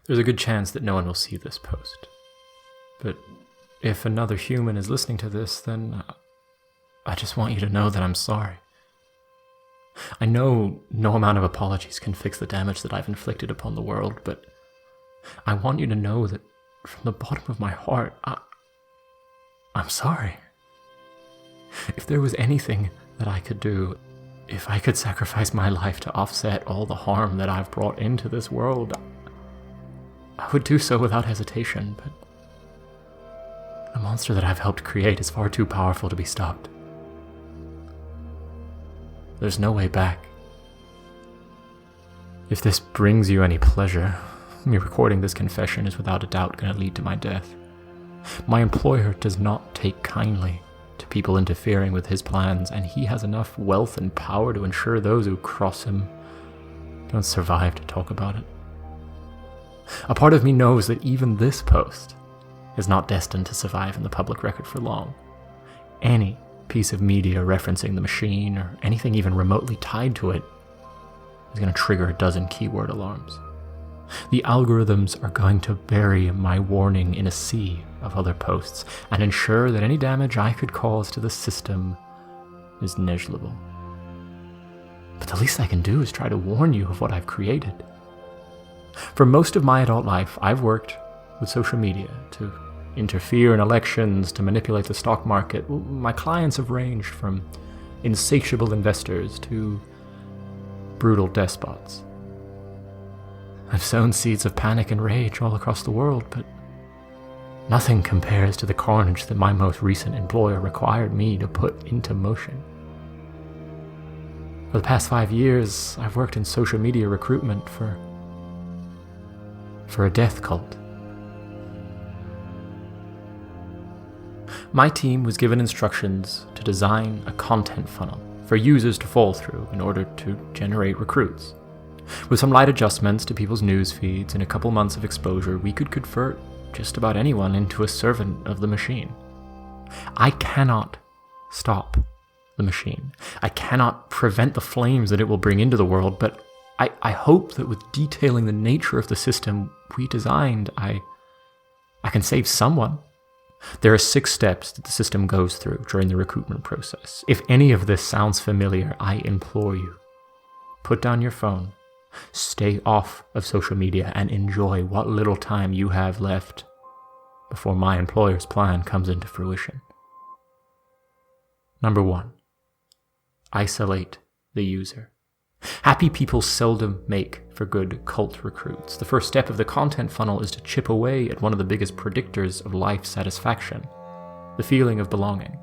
There's a good chance that no one will see this post. But if another human is listening to this, then I just want you to know that I'm sorry. I know no amount of apologies can fix the damage that I've inflicted upon the world, but I want you to know that from the bottom of my heart, I'm sorry. If there was anything that I could do, if I could sacrifice my life to offset all the harm that I've brought into this world, I would do so without hesitation, but the monster that I've helped create is far too powerful to be stopped. There's no way back. If this brings you any pleasure, me recording this confession is without a doubt going to lead to my death. My employer does not take kindly to people interfering with his plans, and he has enough wealth and power to ensure those who cross him don't survive to talk about it. A part of me knows that even this post is not destined to survive in the public record for long. Any piece of media referencing the machine, or anything even remotely tied to it, is going to trigger a dozen keyword alarms. The algorithms are going to bury my warning in a sea of other posts and ensure that any damage I could cause to the system is negligible. But the least I can do is try to warn you of what I've created. For most of my adult life, I've worked with social media to interfere in elections, to manipulate the stock market. My clients have ranged from insatiable investors to brutal despots. I've sown seeds of panic and rage all across the world, but nothing compares to the carnage that my most recent employer required me to put into motion. For the past 5 years, I've worked in social media recruitment for a death cult. My team was given instructions to design a content funnel for users to fall through in order to generate recruits. With some light adjustments to people's news feeds and a couple months of exposure, we could convert just about anyone into a servant of the machine. I cannot stop the machine. I cannot prevent the flames that it will bring into the world, but I hope that with detailing the nature of the system we designed, I can save someone. There are 6 steps that the system goes through during the recruitment process. If any of this sounds familiar, I implore you, put down your phone, stay off of social media, and enjoy what little time you have left before my employer's plan comes into fruition. Number 1, isolate the user. Happy people seldom make for good cult recruits. The first step of the content funnel is to chip away at one of the biggest predictors of life satisfaction, the feeling of belonging.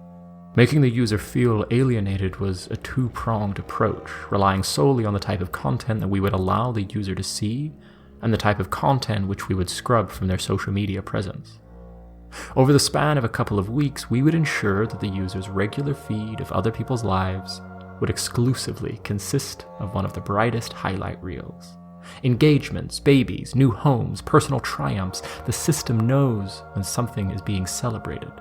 Making the user feel alienated was a 2-pronged approach, relying solely on the type of content that we would allow the user to see and the type of content which we would scrub from their social media presence. Over the span of a couple of weeks, we would ensure that the user's regular feed of other people's lives would exclusively consist of one of the brightest highlight reels. Engagements, babies, new homes, personal triumphs. The system knows when something is being celebrated.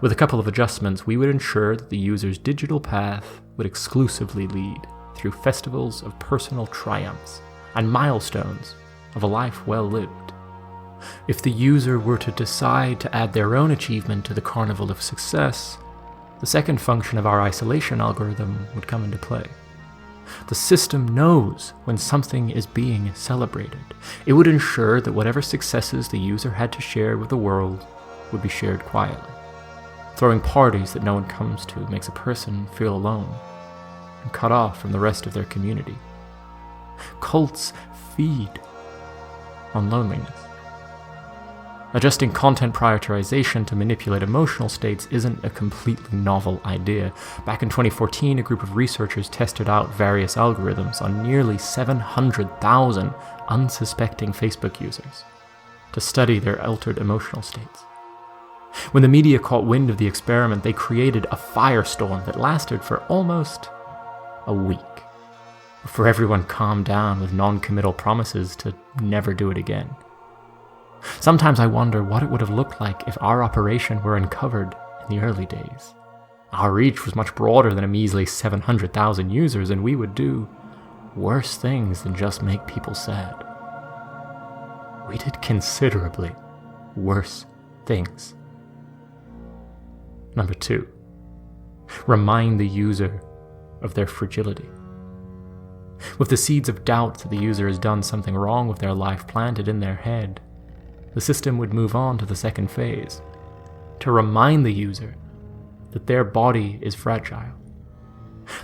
With a couple of adjustments, we would ensure that the user's digital path would exclusively lead through festivals of personal triumphs and milestones of a life well lived. If the user were to decide to add their own achievement to the carnival of success, the second function of our isolation algorithm would come into play. The system knows when something is being celebrated. It would ensure that whatever successes the user had to share with the world would be shared quietly. Throwing parties that no one comes to makes a person feel alone and cut off from the rest of their community. Cults feed on loneliness. Adjusting content prioritization to manipulate emotional states isn't a completely novel idea. Back in 2014, a group of researchers tested out various algorithms on nearly 700,000 unsuspecting Facebook users to study their altered emotional states. When the media caught wind of the experiment, they created a firestorm that lasted for almost a week, before everyone calmed down with non-committal promises to never do it again. Sometimes I wonder what it would have looked like if our operation were uncovered in the early days. Our reach was much broader than a measly 700,000 users, and we would do worse things than just make people sad. we did considerably worse things. Number 2, remind the user of their fragility. With the seeds of doubt that the user has done something wrong with their life planted in their head, the system would move on to the second phase, to remind the user that their body is fragile.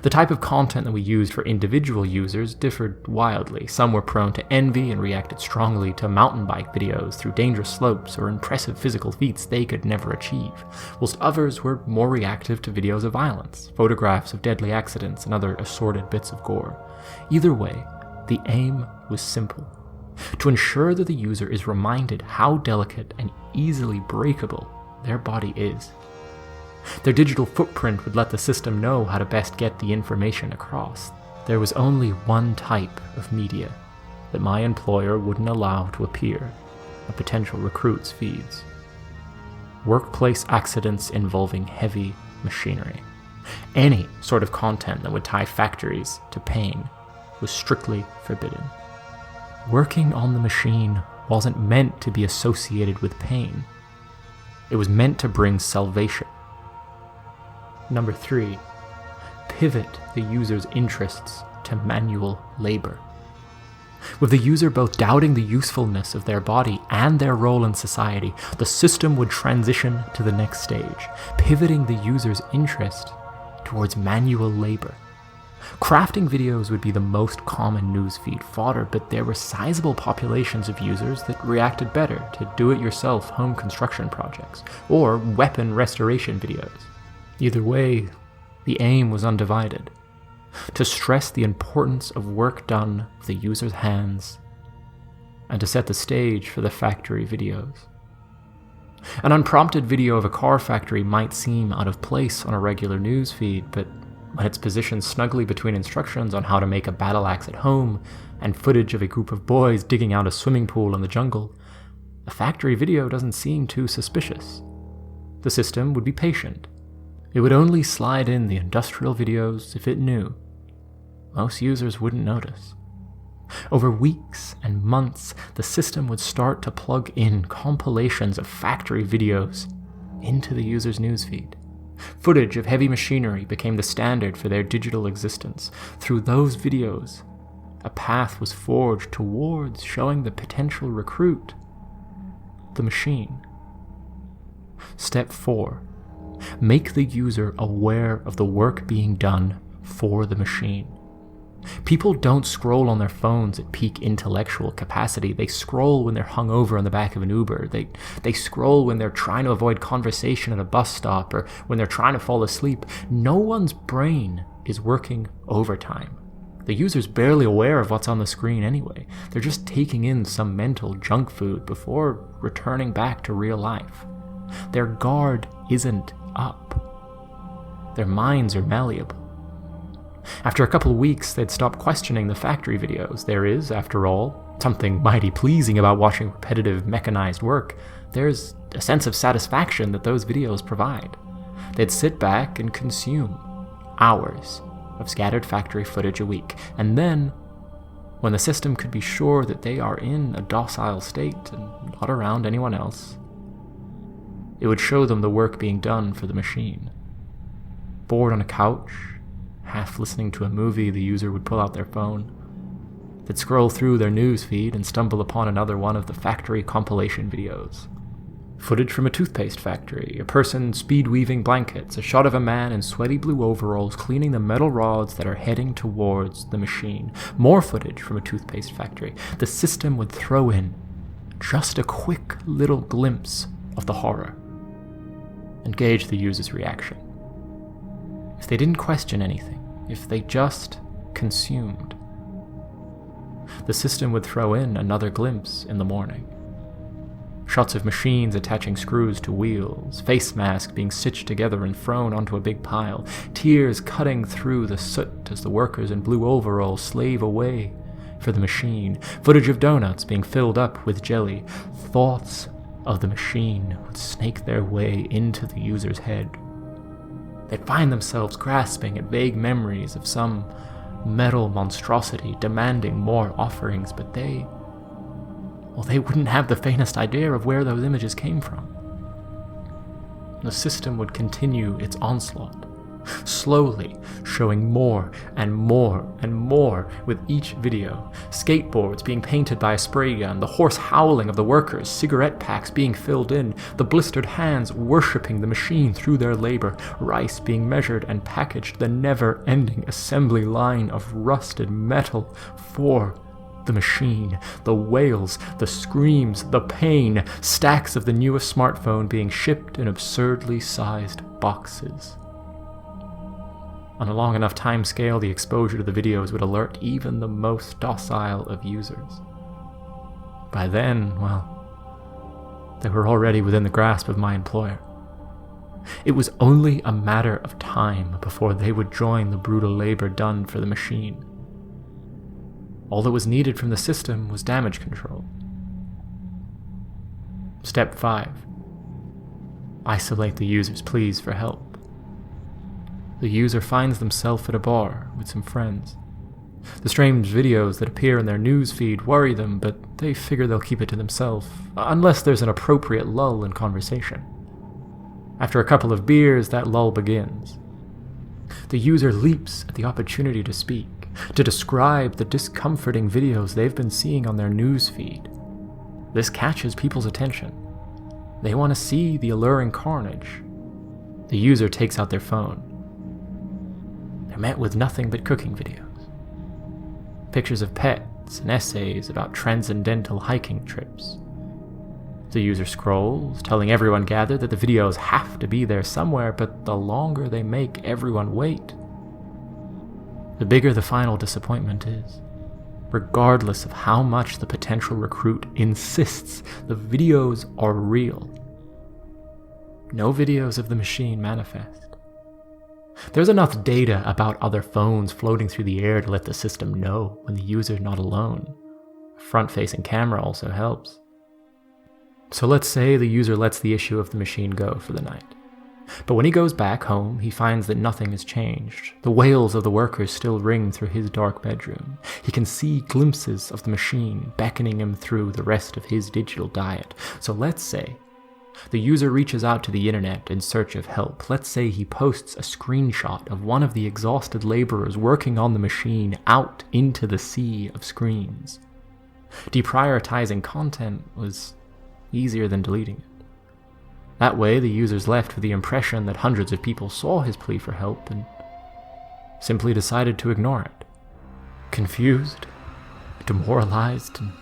The type of content that we used for individual users differed wildly. Some were prone to envy and reacted strongly to mountain bike videos through dangerous slopes or impressive physical feats they could never achieve, whilst others were more reactive to videos of violence, photographs of deadly accidents, and other assorted bits of gore. Either way, the aim was simple: to ensure that the user is reminded how delicate and easily breakable their body is. Their digital footprint would let the system know how to best get the information across. There was only one type of media that my employer wouldn't allow to appear on potential recruits' feeds: workplace accidents involving heavy machinery. Any sort of content that would tie factories to pain was strictly forbidden. Working on the machine wasn't meant to be associated with pain. It was meant to bring salvation. Number 3, pivot the user's interests to manual labor. With the user both doubting the usefulness of their body and their role in society, the system would transition to the next stage, pivoting the user's interest towards manual labor. Crafting videos would be the most common newsfeed fodder, but there were sizable populations of users that reacted better to do-it-yourself home construction projects or weapon restoration videos. Either way, the aim was undivided: to stress the importance of work done with the user's hands and to set the stage for the factory videos. An unprompted video of a car factory might seem out of place on a regular news feed, but when it's positioned snugly between instructions on how to make a battle axe at home and footage of a group of boys digging out a swimming pool in the jungle, a factory video doesn't seem too suspicious. The system would be patient. It would only slide in the industrial videos if it knew most users wouldn't notice. Over weeks and months, the system would start to plug in compilations of factory videos into the user's newsfeed. Footage of heavy machinery became the standard for their digital existence. Through those videos, a path was forged towards showing the potential recruit the machine. Step 4. Make the user aware of the work being done for the machine. People don't scroll on their phones at peak intellectual capacity. They scroll when they're hungover in the back of an Uber. They scroll when they're trying to avoid conversation at a bus stop or when they're trying to fall asleep. No one's brain is working overtime. The user's barely aware of what's on the screen anyway. They're just taking in some mental junk food before returning back to real life. Their guard isn't up. Their minds are malleable. After a couple of weeks, they'd stop questioning the factory videos. There is, after all, something mighty pleasing about watching repetitive mechanized work. There's a sense of satisfaction that those videos provide. They'd sit back and consume hours of scattered factory footage a week, and then, when the system could be sure that they are in a docile state and not around anyone else, it would show them the work being done for the machine. Bored on a couch, half listening to a movie, the user would pull out their phone. They'd scroll through their news feed and stumble upon another one of the factory compilation videos. Footage from a toothpaste factory, a person speed-weaving blankets, a shot of a man in sweaty blue overalls cleaning the metal rods that are heading towards the machine. More footage from a toothpaste factory. The system would throw in just a quick little glimpse of the horror and gauge the user's reaction. If they didn't question anything, if they just consumed, the system would throw in another glimpse in the morning. Shots of machines attaching screws to wheels, face masks being stitched together and thrown onto a big pile, tears cutting through the soot as the workers in blue overalls slave away for the machine, footage of donuts being filled up with jelly. Thoughts of the machine would snake their way into the user's head. They'd find themselves grasping at vague memories of some metal monstrosity demanding more offerings, but they well, they wouldn't have the faintest idea of where those images came from. The system would continue its onslaught, slowly showing more and more and more with each video. Skateboards being painted by a spray gun, the hoarse howling of the workers, cigarette packs being filled in, the blistered hands worshipping the machine through their labor, rice being measured and packaged, the never-ending assembly line of rusted metal for the machine, the wails, the screams, the pain, stacks of the newest smartphone being shipped in absurdly sized boxes. On a long enough time scale, the exposure to the videos would alert even the most docile of users. By then, well, they were already within the grasp of my employer. It was only a matter of time before they would join the brutal labor done for the machine. All that was needed from the system was damage control. Step 5. Isolate the user's pleas for help. The user finds themselves at a bar with some friends. The strange videos that appear in their news feed worry them, but they figure they'll keep it to themselves, unless there's an appropriate lull in conversation. After a couple of beers, that lull begins. The user leaps at the opportunity to speak, to describe the discomforting videos they've been seeing on their news feed. This catches people's attention. They want to see the alluring carnage. The user takes out their phone. They're met with nothing but cooking videos. Pictures of pets and essays about transcendental hiking trips. The user scrolls, telling everyone gathered that the videos have to be there somewhere, but the longer they make everyone wait, the bigger the final disappointment is. Regardless of how much the potential recruit insists the videos are real, no videos of the machine manifest. There's enough data about other phones floating through the air to let the system know when the user's not alone. A front-facing camera also helps. So let's say the user lets the issue of the machine go for the night. But when he goes back home, he finds that nothing has changed. The wails of the workers still ring through his dark bedroom. He can see glimpses of the machine beckoning him through the rest of his digital diet. So let's say the user reaches out to the internet in search of help. Let's say he posts a screenshot of one of the exhausted laborers working on the machine out into the sea of screens. Deprioritizing content was easier than deleting it. That way, the user's left with the impression that hundreds of people saw his plea for help and simply decided to ignore it. Confused, demoralized, and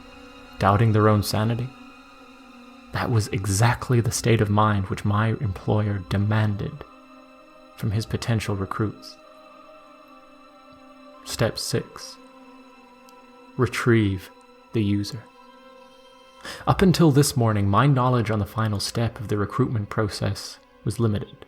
doubting their own sanity. That was exactly the state of mind which my employer demanded from his potential recruits. Step 6. Retrieve the user. Up until this morning, my knowledge on the final step of the recruitment process was limited.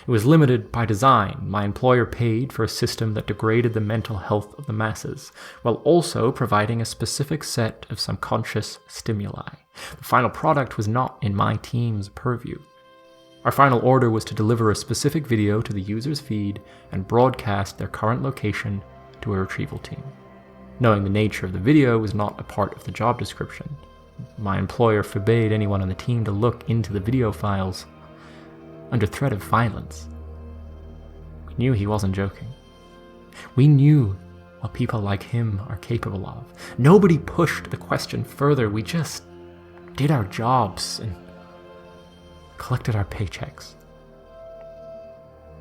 It was limited by design. My employer paid for a system that degraded the mental health of the masses, while also providing a specific set of subconscious stimuli. The final product was not in my team's purview. Our final order was to deliver a specific video to the user's feed and broadcast their current location to a retrieval team. Knowing the nature of the video was not a part of the job description, my employer forbade anyone on the team to look into the video files under threat of violence. We knew he wasn't joking. We knew what people like him are capable of. Nobody pushed the question further. We just did our jobs and collected our paychecks.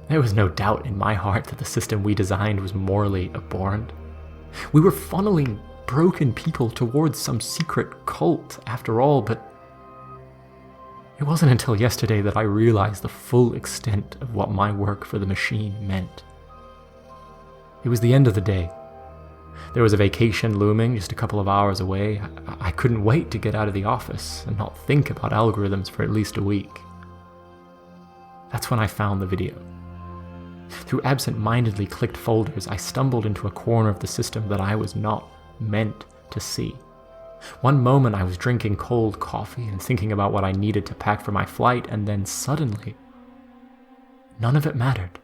There was no doubt in my heart that the system we designed was morally abhorrent. We were funneling broken people towards some secret cult after all, but it wasn't until yesterday that I realized the full extent of what my work for the machine meant. It was the end of the day. There was a vacation looming just a couple of hours away. I couldn't wait to get out of the office and not think about algorithms for at least a week. That's when I found the video. Through absent-mindedly clicked folders, I stumbled into a corner of the system that I was not meant to see. One moment I was drinking cold coffee and thinking about what I needed to pack for my flight, and then suddenly, none of it mattered.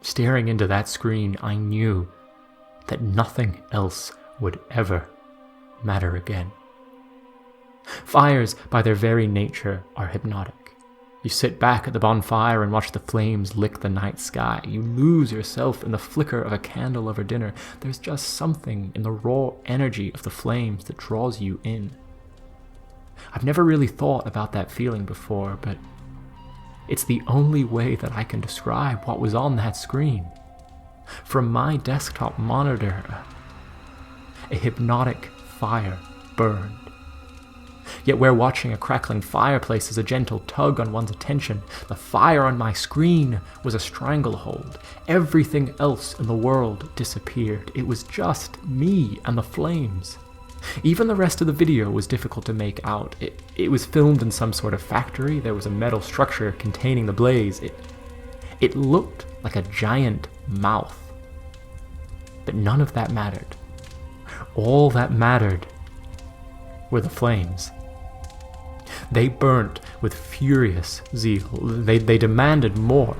Staring into that screen, I knew that nothing else would ever matter again. Fires, by their very nature, are hypnotic. You sit back at the bonfire and watch the flames lick the night sky. You lose yourself in the flicker of a candle over dinner. There's just something in the raw energy of the flames that draws you in. I've never really thought about that feeling before, but it's the only way that I can describe what was on that screen. From my desktop monitor, a hypnotic fire burned. Yet where watching a crackling fireplace is a gentle tug on one's attention, the fire on my screen was a stranglehold. Everything else in the world disappeared. It was just me and the flames. Even the rest of the video was difficult to make out. It was filmed in some sort of factory. There was a metal structure containing the blaze. It looked like a giant mouth. But none of that mattered. All that mattered were the flames. They burnt with furious zeal. They demanded more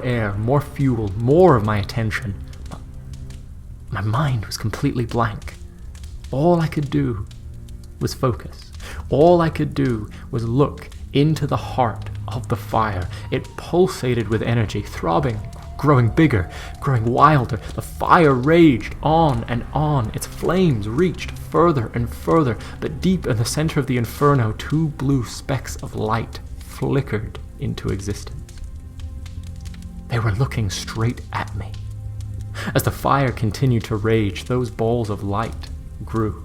air, more fuel, more of my attention. But my mind was completely blank. All I could do was focus. All I could do was look into the heart of the fire. It pulsated with energy, throbbing, growing bigger, growing wilder. The fire raged on and on. Its flames reached further and further, but deep in the center of the inferno, two blue specks of light flickered into existence. They were looking straight at me. As the fire continued to rage, those balls of light grew.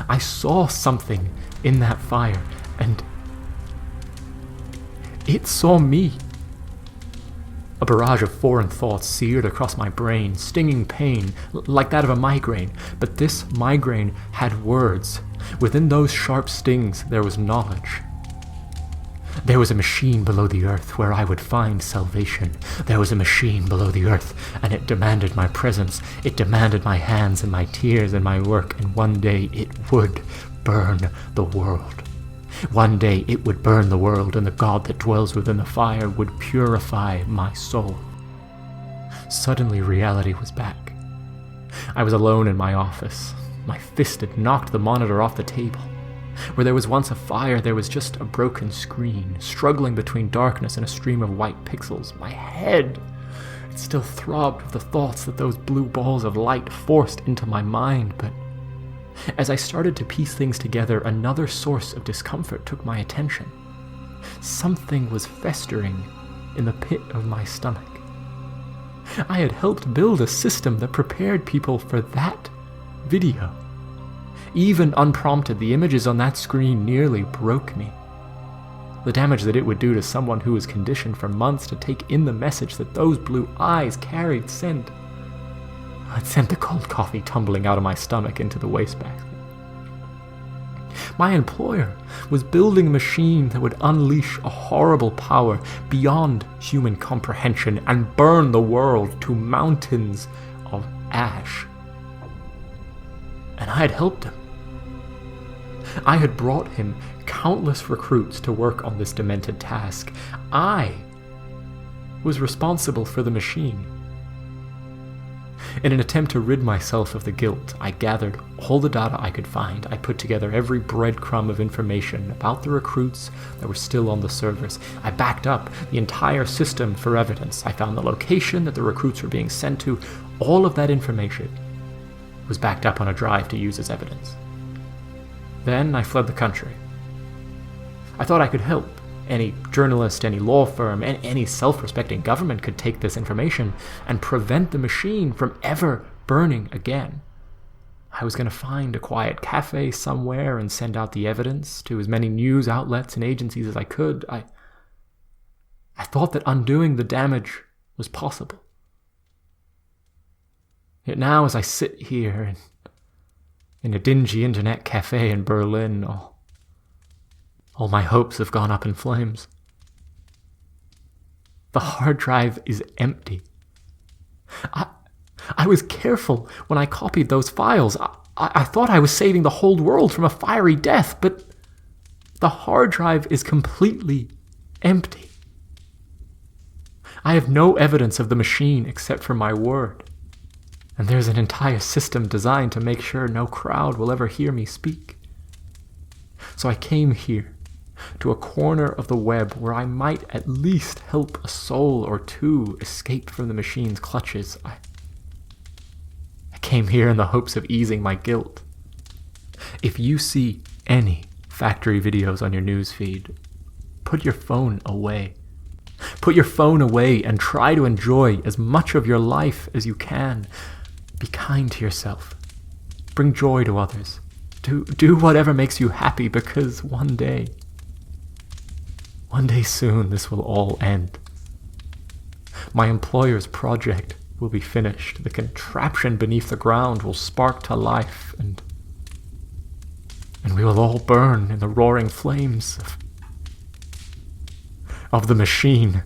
I saw something in that fire, and it saw me. A barrage of foreign thoughts seared across my brain, stinging pain, like that of a migraine. But this migraine had words. Within those sharp stings, there was knowledge. There was a machine below the earth where I would find salvation. There was a machine below the earth, and it demanded my presence. It demanded my hands and my tears and my work, and one day it would burn the world. One day it would burn the world, and the God that dwells within the fire would purify my soul. Suddenly reality was back. I was alone in my office. My fist had knocked the monitor off the table. Where there was once a fire, there was just a broken screen, struggling between darkness and a stream of white pixels. My head, it still throbbed with the thoughts that those blue balls of light forced into my mind, but as I started to piece things together, another source of discomfort took my attention. Something was festering in the pit of my stomach. I had helped build a system that prepared people for that video. Even unprompted, the images on that screen nearly broke me. The damage that it would do to someone who was conditioned for months to take in the message that those blue eyes carried sent the cold coffee tumbling out of my stomach into the wastebasket. My employer was building a machine that would unleash a horrible power beyond human comprehension and burn the world to mountains of ash. And I had helped him. I had brought him countless recruits to work on this demented task. I was responsible for the machine. In an attempt to rid myself of the guilt, I gathered all the data I could find. I put together every breadcrumb of information about the recruits that were still on the servers. I backed up the entire system for evidence. I found the location that the recruits were being sent to. All of that information was backed up on a drive to use as evidence. Then I fled the country. I thought I could help. Any journalist, any law firm, any self-respecting government could take this information and prevent the machine from ever burning again. I was going to find a quiet cafe somewhere and send out the evidence to as many news outlets and agencies as I could. I thought that undoing the damage was possible. Yet now, as I sit here in a dingy internet cafe in Berlin, all my hopes have gone up in flames. The hard drive is empty. I was careful when I copied those files. I thought I was saving the whole world from a fiery death, but the hard drive is completely empty. I have no evidence of the machine except for my word, and there's an entire system designed to make sure no crowd will ever hear me speak. So I came here, to a corner of the web where I might at least help a soul or two escape from the machine's clutches. I came here in the hopes of easing my guilt. If you see any factory videos on your newsfeed, put your phone away. Put your phone away and try to enjoy as much of your life as you can. Be kind to yourself. Bring joy to others. Do whatever makes you happy, because one day soon this will all end. My employer's project will be finished. The contraption beneath the ground will spark to life, and we will all burn in the roaring flames of the machine.